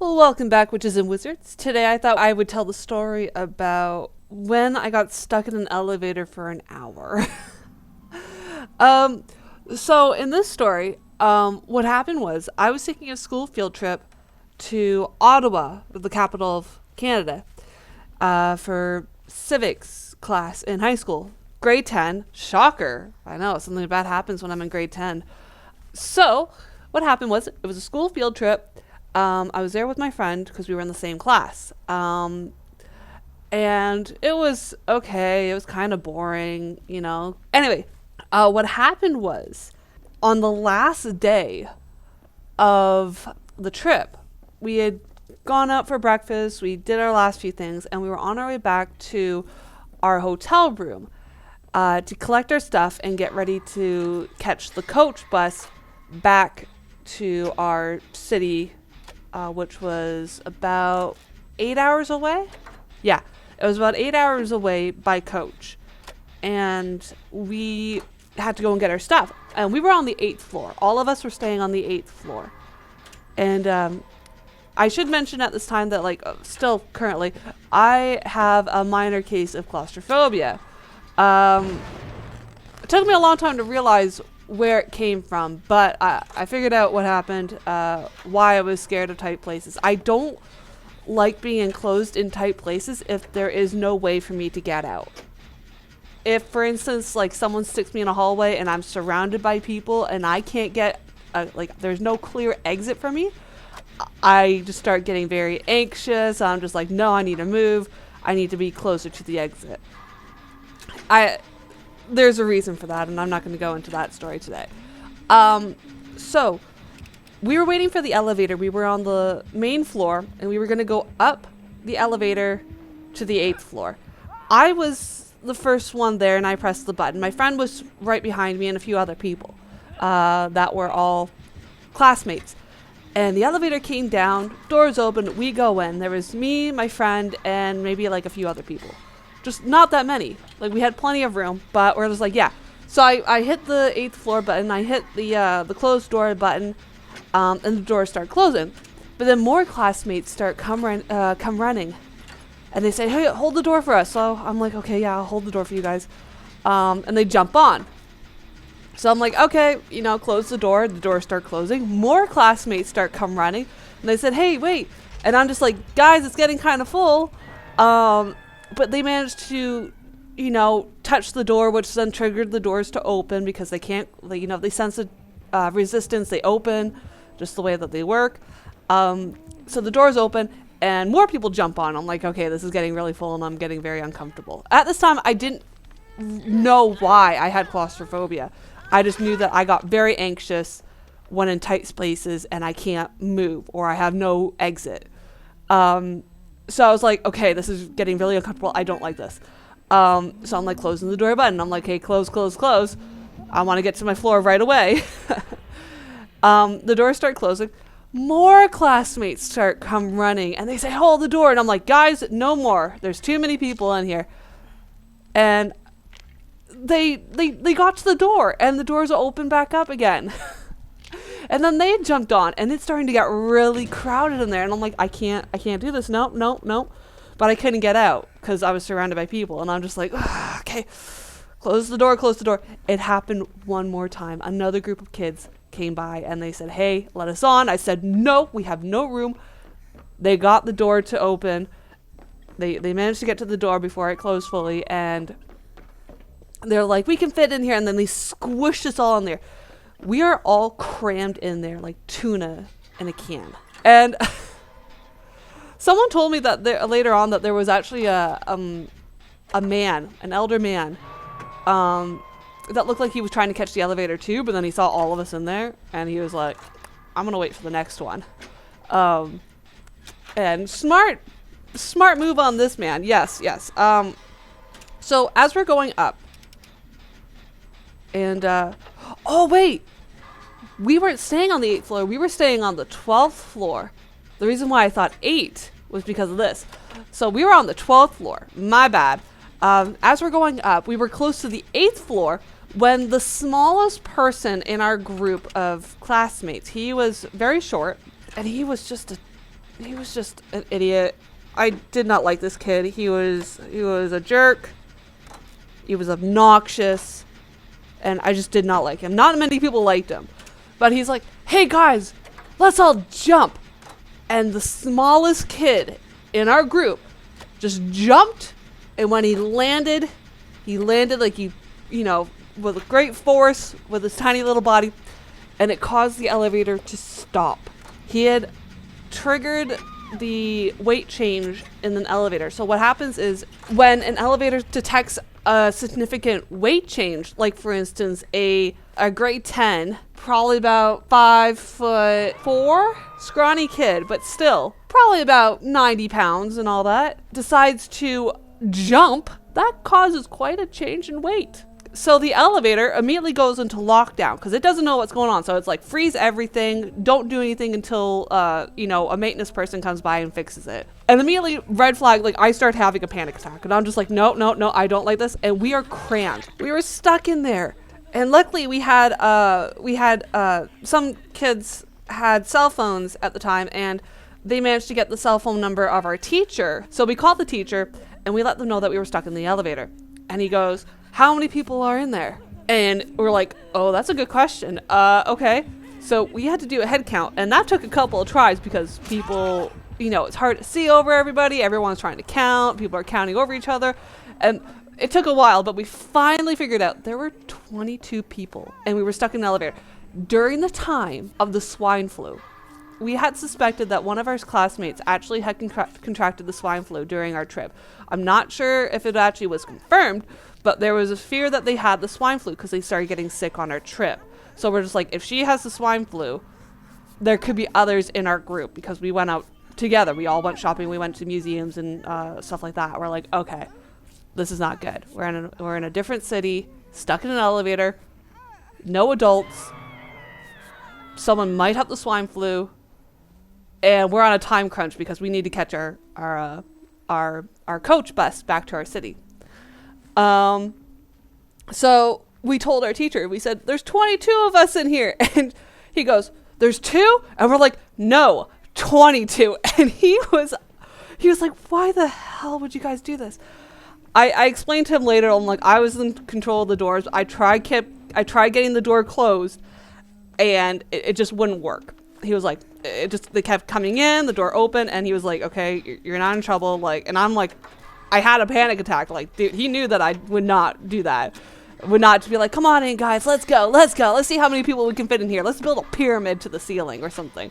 Well, welcome back, Witches and Wizards. Today I thought I would tell the story about when I got stuck in an elevator for an hour. um, so in this story, what happened was I was taking a school field trip to Ottawa, the capital of Canada, for civics class in high school. Grade 10. Shocker. I know, something bad happens when I'm in grade 10. So, what happened was, it was a school field trip. I was there with my friend because we were in the same class. And it was okay. It was kind of boring, you know. Anyway, what happened was, on the last day of the trip, we had gone out for breakfast. We did our last few things, and we were on our way back to our hotel room to collect our stuff and get ready to catch the coach bus back to our city, which was about 8 hours away. Yeah, it was about 8 hours away by coach. And we had to go and get our stuff. And we were on the 8th floor. All of us were staying on the 8th floor. And I should mention at this time that, still currently, I have a minor case of claustrophobia. It took me a long time to realize where it came from, but I figured out what happened, why I was scared of tight places. I don't like being enclosed in tight places if there is no way for me to get out. If, for instance, someone sticks me in a hallway and I'm surrounded by people and I can't get, there's no clear exit for me, I just start getting very anxious. I'm just like, no, I need to move. I need to be closer to the exit. There's a reason for that, and I'm not going to go into that story today. So we were waiting for the elevator. We were on the main floor, and we were going to go up the elevator to the 8th floor. I was the first one there, and I pressed the button. My friend was right behind me and a few other people that were all classmates. And the elevator came down, doors opened, we go in. There was me, my friend, and maybe a few other people. Just not that many. We had plenty of room, but we're just yeah. So I hit the 8th floor button, I hit the closed door button, and the doors start closing. But then more classmates start come running. And they say, hey, hold the door for us. So I'm like, okay, yeah, I'll hold the door for you guys. And they jump on. So I'm like, okay, close the doors start closing. More classmates start come running. And they said, hey, wait. And I'm just like, guys, it's getting kind of full. But they managed to, touch the door, which then triggered the doors to open because they can't, they sense a resistance, they open just the way that they work. So the doors open and more people jump on. I'm like, okay, this is getting really full and I'm getting very uncomfortable. At this time, I didn't know why I had claustrophobia. I just knew that I got very anxious when in tight spaces and I can't move or I have no exit. So I was like, okay, this is getting really uncomfortable. I don't like this. So I'm closing the door button. I'm like, hey, close, close, close. I want to get to my floor right away. The doors start closing. More classmates start come running and they say, hold the door. And I'm like, guys, no more. There's too many people in here. And they got to the door and the doors open back up again. And then they jumped on and it's starting to get really crowded in there. And I'm like, I can't do this. Nope. But I couldn't get out because I was surrounded by people. And I'm just like, okay, close the door. It happened one more time. Another group of kids came by and they said, hey, let us on. I said, no, we have no room. They got the door to open. They managed to get to the door before it closed fully. And they're like, we can fit in here. And then they squished us all in there. We are all crammed in there like tuna in a can. And someone told me that later on that there was actually a man, an elder man, that looked like he was trying to catch the elevator too, but then he saw all of us in there and he was like, I'm gonna wait for the next one. And smart move on this man. Yes. So as we're going up, and oh wait, we weren't staying on the 8th floor, we were staying on the 12th floor. The reason why I thought 8 was because of this. So we were on the 12th floor, my bad. As we're going up, we were close to the 8th floor when the smallest person in our group of classmates, he was very short and he was just just an idiot. I did not like this kid. He was a jerk. He was obnoxious, and I just did not like him. Not many people liked him, but he's like, "Hey guys, let's all jump." And the smallest kid in our group just jumped, and when he landed like you know, with a great force with his tiny little body, and it caused the elevator to stop. He had triggered the weight change in an elevator. So what happens is when an elevator detects a significant weight change, like for instance a grade 10, probably about 5'4", scrawny kid, but still probably about 90 pounds and all that, decides to jump, that causes quite a change in weight. So the elevator immediately goes into lockdown because it doesn't know what's going on. So it's like, freeze everything, don't do anything until you know, a maintenance person comes by and fixes it. And immediately, red flag, like I start having a panic attack, and I'm just like, no, I don't like this. And we are crammed. We were stuck in there. And luckily we had some kids had cell phones at the time, and they managed to get the cell phone number of our teacher. So we called the teacher and we let them know that we were stuck in the elevator. And he goes, "How many people are in there?" And we're like, "Oh, that's a good question. Okay." So we had to do a head count, and that took a couple of tries because people, you know, it's hard to see over everybody. Everyone's trying to count. People are counting over each other. And it took a while, but we finally figured out there were 22 people, and we were stuck in the elevator. During the time of the swine flu, we had suspected that one of our classmates actually had contracted the swine flu during our trip. I'm not sure if it actually was confirmed, but there was a fear that they had the swine flu because they started getting sick on our trip. So we're just like, if she has the swine flu, there could be others in our group, because we went out together. We all went shopping. We went to museums and stuff like that. We're like, okay, this is not good. We're in a different city, stuck in an elevator, no adults. Someone might have the swine flu, and we're on a time crunch because we need to catch our coach bus back to our city. So we told our teacher, we said, "There's 22 of us in here." And he goes, "There's 2?" And we're like, "No, 22. And he was like, "Why the hell would you guys do this?" I explained to him later, I'm like, I was in control of the doors. I tried getting the door closed, and it just wouldn't work. He was like, they kept coming in, the door open, and he was like, "Okay, you're not in trouble." Like, and I'm like, I had a panic attack. Like, dude, he knew that I would not do that. Would not be like, "Come on in, guys, let's go. Let's see how many people we can fit in here. Let's build a pyramid to the ceiling or something."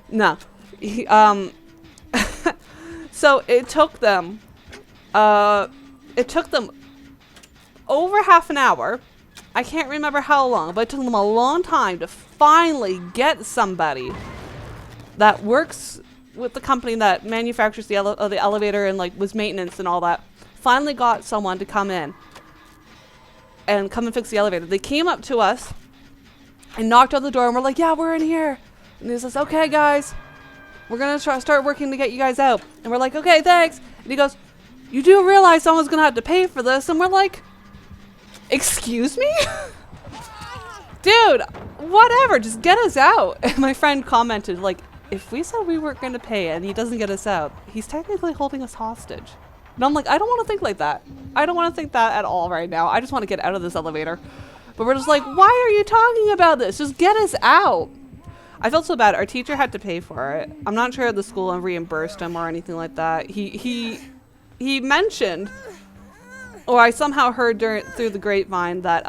No. So it took them over half an hour. I can't remember how long, but it took them a long time to finally get somebody that works with the company that manufactures the elevator and like was maintenance and all that. Finally got someone to come in and fix the elevator. They came up to us and knocked on the door, and we're like, "Yeah, we're in here." And he says, "Okay, guys, we're gonna start working to get you guys out." And we're like, "Okay, thanks." And he goes, "You do realize someone's gonna have to pay for this?" And we're like, "Excuse me?" Dude, whatever, just get us out. And my friend commented, like, if we said we weren't going to pay and he doesn't get us out, he's technically holding us hostage. And I'm like, I don't want to think like that. I don't want to think that at all right now. I just want to get out of this elevator. But we're just like, why are you talking about this? Just get us out. I felt so bad. Our teacher had to pay for it. I'm not sure the school reimbursed him or anything like that. He mentioned, or I somehow heard through the grapevine that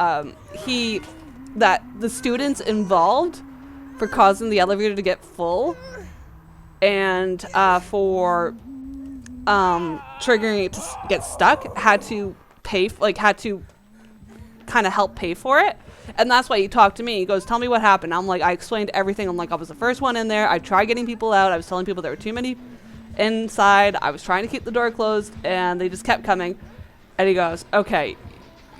that the students involved for causing the elevator to get full and for triggering it to get stuck had to kind of help pay for it. And that's why he talked to me. He goes, "Tell me what happened." I'm like, I explained everything. I'm like, I was the first one in there. I tried getting people out. I was telling people there were too many inside. I was trying to keep the door closed, and they just kept coming. And he goes, "Okay,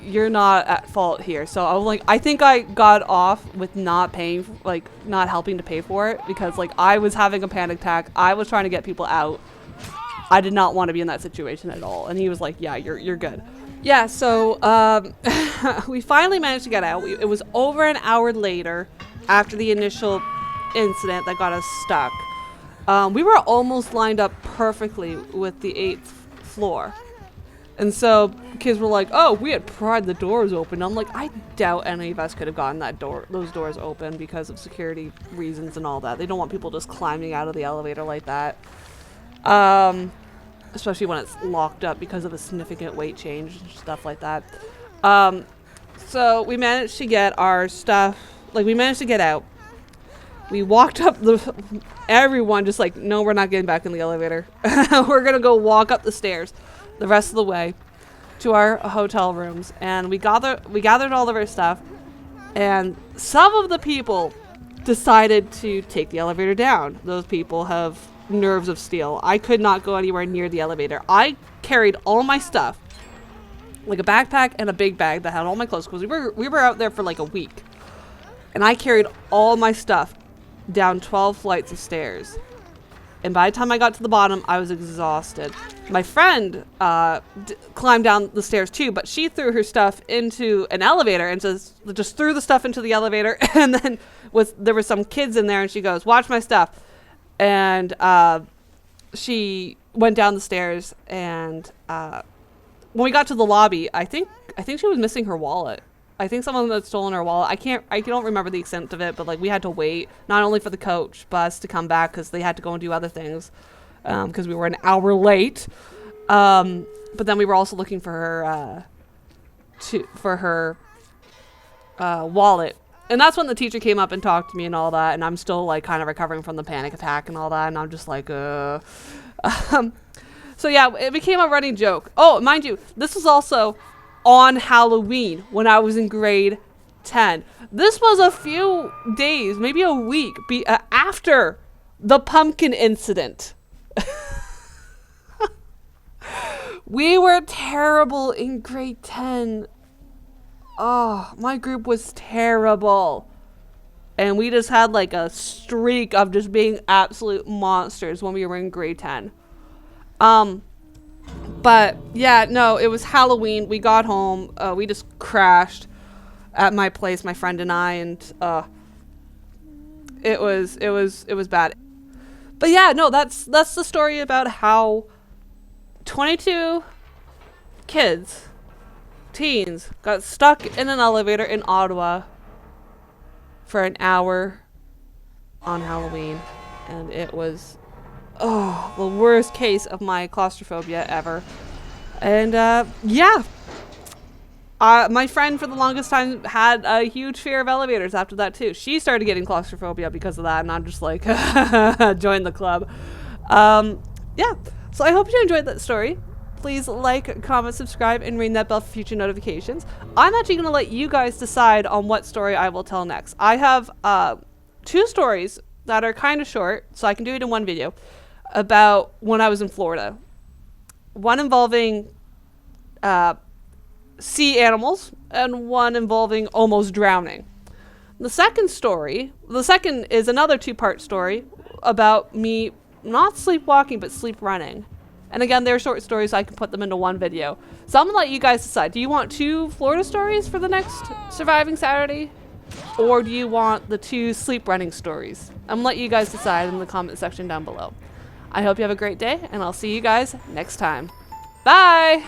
you're not at fault here." So I was like, I think I got off with not paying, like not helping to pay for it, because like I was having a panic attack. I was trying to get people out. I did not want to be in that situation at all. And he was like, "Yeah, you're good." Yeah, so we finally managed to get out. It was over an hour later after the initial incident that got us stuck. We were almost lined up perfectly with the 8th floor. And so kids were like, oh, we had pried the doors open. I'm like, I doubt any of us could have gotten those doors open because of security reasons and all that. They don't want people just climbing out of the elevator like that. Especially when it's locked up because of a significant weight change and stuff like that. So we managed to get our stuff, like we managed to get out. We walked up everyone just like, no, we're not getting back in the elevator. We're gonna go walk up the stairs the rest of the way to our hotel rooms. And we gathered all of our stuff, and some of the people decided to take the elevator down. Those people have nerves of steel. I could not go anywhere near the elevator. I carried all my stuff, like a backpack and a big bag that had all my clothes, because we were out there for like a week. And I carried all my stuff down 12 flights of stairs. And by the time I got to the bottom, I was exhausted. My friend climbed down the stairs too, but she threw her stuff into an elevator and just threw the stuff into the elevator. And then there were some kids in there, and she goes, watch my stuff. And she went down the stairs, and when we got to the lobby, I think she was missing her wallet. I think someone had stolen her wallet. I don't remember the extent of it, but like we had to wait not only for the coach bus to come back because they had to go and do other things because we were an hour late. But then we were also looking for her wallet. And that's when the teacher came up and talked to me and all that, and I'm still like kind of recovering from the panic attack and all that, and I'm just like, So yeah, it became a running joke. Oh, mind you, this was also on Halloween when I was in grade 10. This was a few days, maybe a week after the pumpkin incident. We were terrible in grade 10. Oh, my group was terrible. And we just had like a streak of just being absolute monsters when we were in grade 10. But yeah, no, it was Halloween. We got home. We just crashed at my place, my friend and I, and it was bad. But yeah, no, that's the story about how 22 teens got stuck in an elevator in Ottawa for an hour on Halloween, and it was the worst case of my claustrophobia ever. And yeah, my friend for the longest time had a huge fear of elevators after that too. She started getting claustrophobia because of that, and I'm just like, join the club. Yeah, so I hope you enjoyed that story. Please like, comment, subscribe, and ring that bell for future notifications. I'm actually going to let you guys decide on what story I will tell next. I have 2 stories that are kind of short, so I can do it in one video, about when I was in Florida. One involving sea animals, and one involving almost drowning. The second is another 2-part story about me not sleepwalking, but sleep running. And again, they're short stories, so I can put them into one video. So I'm gonna let you guys decide. Do you want 2 Florida stories for the next Surviving Saturday? Or do you want the 2 sleep running stories? I'm gonna let you guys decide in the comment section down below. I hope you have a great day, and I'll see you guys next time. Bye!